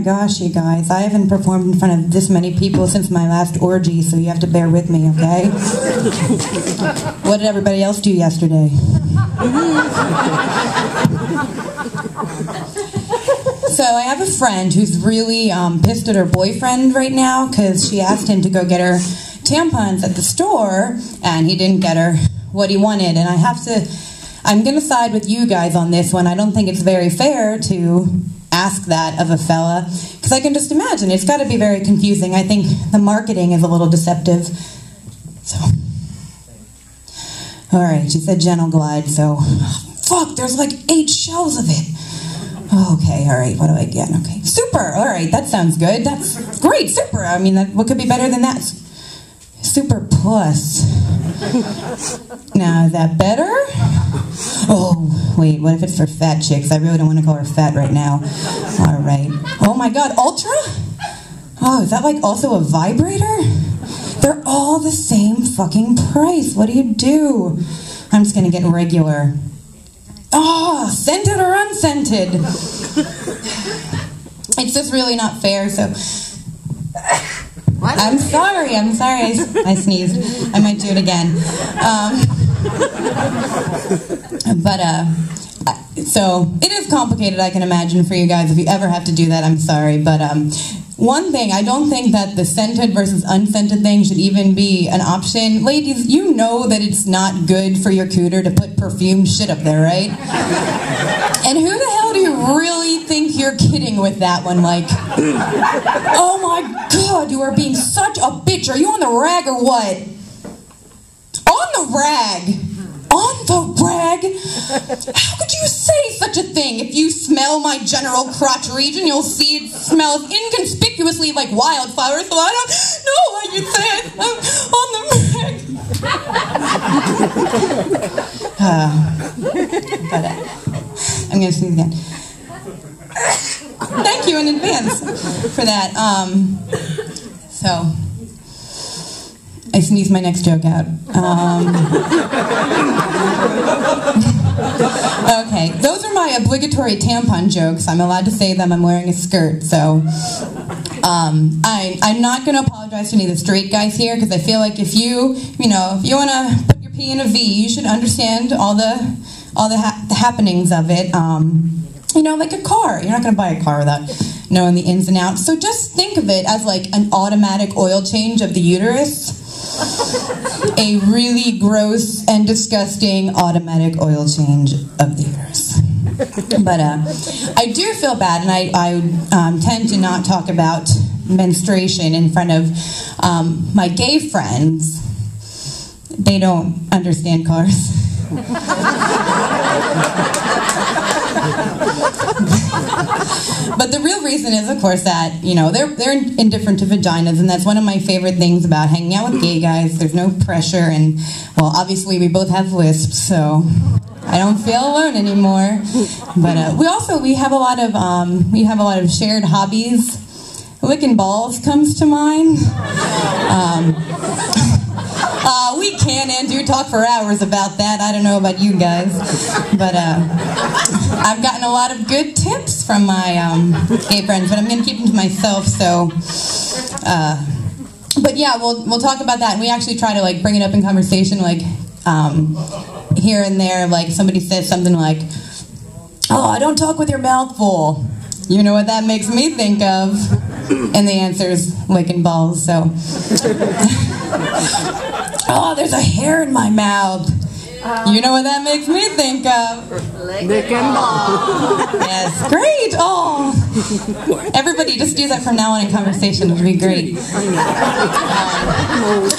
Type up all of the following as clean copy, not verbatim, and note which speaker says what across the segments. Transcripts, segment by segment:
Speaker 1: gosh, you guys, I haven't performed in front of this many people since my last orgy, so you have to bear with me, okay? What did everybody else do yesterday? So I have a friend who's really pissed at her boyfriend right now because she asked him to go get her tampons at the store, and he didn't get her what he wanted. And I'm going to side with you guys on this one. I don't think it's very fair to ask that of a fella, because I can just imagine it's got to be very confusing. I think the marketing is a little deceptive. So, all right, she said gentle glide, so, fuck, there's like 8 shells of it. Okay, all right, what do I get? Okay, super, all right, that sounds good. That's great, super. I mean, what could be better than that? Super plus. Now, is that better? Oh, wait, what if it's for fat chicks? I really don't want to call her fat right now. All right. Oh my God, ultra? Oh, is that like also a vibrator? They're all the same fucking price. What do you do? I'm just gonna get regular. Oh, scented or unscented? It's just really not fair, so... I'm sorry, I sneezed. I might do it again. So it is complicated, I can imagine, for you guys. If you ever have to do that, I'm sorry. But one thing, I don't think that the scented versus unscented thing should even be an option. Ladies, you know that it's not good for your cooter to put perfumed shit up there, right? And who the hell do you really think you're kidding with that one? Like, oh my God, you are being such a bitch. Are you on the rag or what? On the rag? On the rag? How could you say such a thing? If you smell my general crotch region, you'll see it smells inconspicuously like wildflower, so I don't know why you'd say it. I'm on the rag. I'm going to sneeze again. Thank you in advance for that. So, I sneezed my next joke out. Okay, those are my obligatory tampon jokes. I'm allowed to say them. I'm wearing a skirt, so I'm not going to apologize to any of the straight guys here, because I feel like if you want to put your P in a V, you should understand all the happenings of it. Like a car. You're not going to buy a car without knowing the ins and outs. So just think of it as like an automatic oil change of the uterus. A really gross and disgusting automatic oil change of the uterus. But I do feel bad, and I tend to not talk about menstruation in front of my gay friends. They don't understand cars. But the real reason is, of course, that, they're indifferent to vaginas, and that's one of my favorite things about hanging out with gay guys. There's no pressure, and, well, obviously we both have lisps, so I don't feel alone anymore. But we have a lot of shared hobbies. Licking balls comes to mind. We can and do talk for hours about that. I don't know about you guys, but I've gotten a lot of good tips from my gay friends, but I'm going to keep them to myself. So, but yeah, we'll talk about that, and we actually try to bring it up in conversation, here and there. Like somebody says something like, "Oh, don't talk with your mouth full." You know what that makes me think of? And the answer is licking balls. So. Oh, there's a hair in my mouth. You know what that makes me think of? Licking balls. Yes, great. Oh, everybody just do that from now on in conversation. It'll be great.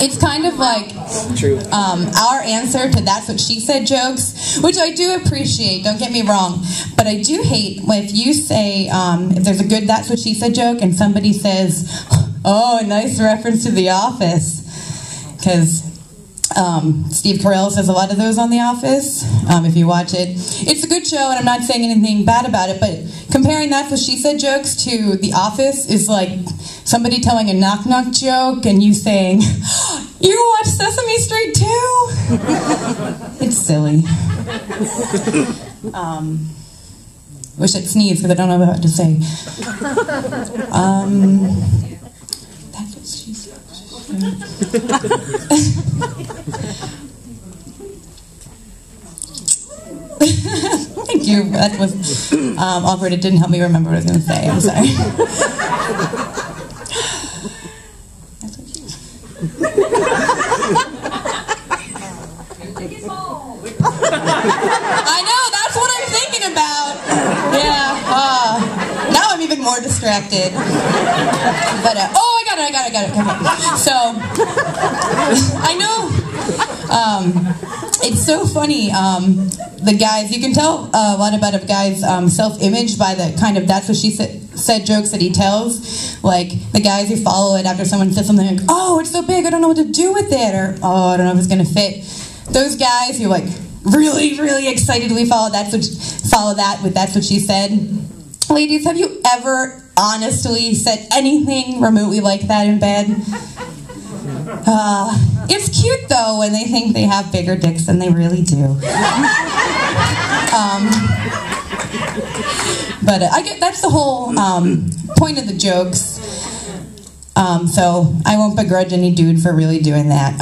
Speaker 1: It's kind of like our answer to "that's what she said" jokes, which I do appreciate. Don't get me wrong, but I do hate if you say if there's a good "that's what she said" joke and somebody says, "Oh, a nice reference to The Office," because Steve Carell says a lot of those on The Office. If you watch it, it's a good show, and I'm not saying anything bad about it, but comparing "that's what she said" jokes to The Office is like somebody telling a knock-knock joke and you saying, "You watch Sesame Street too?" It's silly. wish I'd sneeze because I don't know what to say. That's what she said. Thank you. That was awkward. It didn't help me remember what I was going to say. I'm sorry. That's what she said. I know, that's what I'm thinking about. Yeah. Now I'm even more distracted. But, oh, I got it. Okay. So, I know, it's so funny, the guys, you can tell a lot about a guy's self-image by the kind of that's what she said jokes that he tells. Like, the guys who follow it after someone says something like, oh, it's so big, I don't know what to do with it, or, oh, I don't know if it's going to fit. Those guys who, like, really, really excitedly follow that with that's what she said. Ladies, have you ever honestly said anything remotely like that in bed? It's cute, though, when they think they have bigger dicks than they really do. But I get that's the whole point of the jokes. So I won't begrudge any dude for really doing that.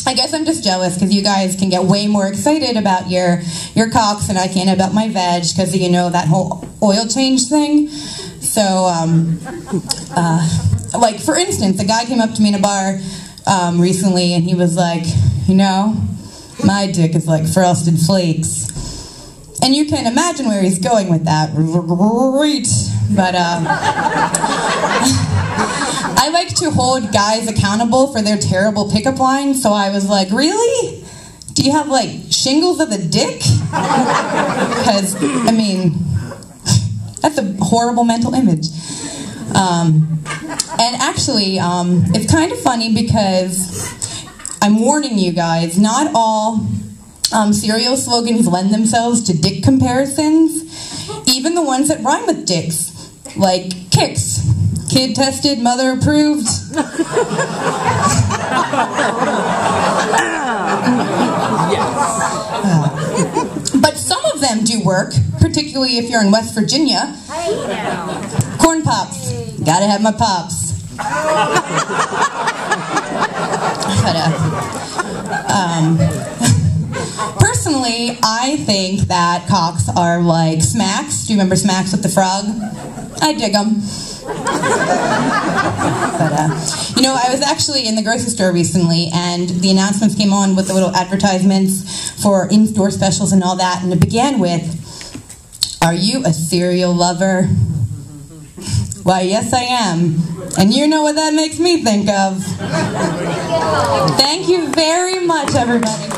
Speaker 1: I guess I'm just jealous because you guys can get way more excited about your cocks than I can about my veg because you know that whole oil change thing. So, like for instance, a guy came up to me in a bar recently and he was like, you know, my dick is like frosted flakes. And you can imagine where he's going with that. Right. But I like to hold guys accountable for their terrible pickup lines, so I was like, really? Do you have like shingles of the dick? Because, I mean, that's a horrible mental image. And actually, it's kind of funny because I'm warning you guys, not all cereal slogans lend themselves to dick comparisons, even the ones that rhyme with dicks, like Kix. Kid tested, mother approved. But some of them do work, particularly if you're in West Virginia. Corn Pops. Gotta have my pops. Personally, I think that cocks are like Smacks. Do you remember Smacks with the frog? I dig them. But, you know, I was actually in the grocery store recently, and the announcements came on with the little advertisements for in-store specials and all that, and it began with, "Are you a cereal lover?" Why, yes I am. And you know what that makes me think of. Thank you very much, everybody.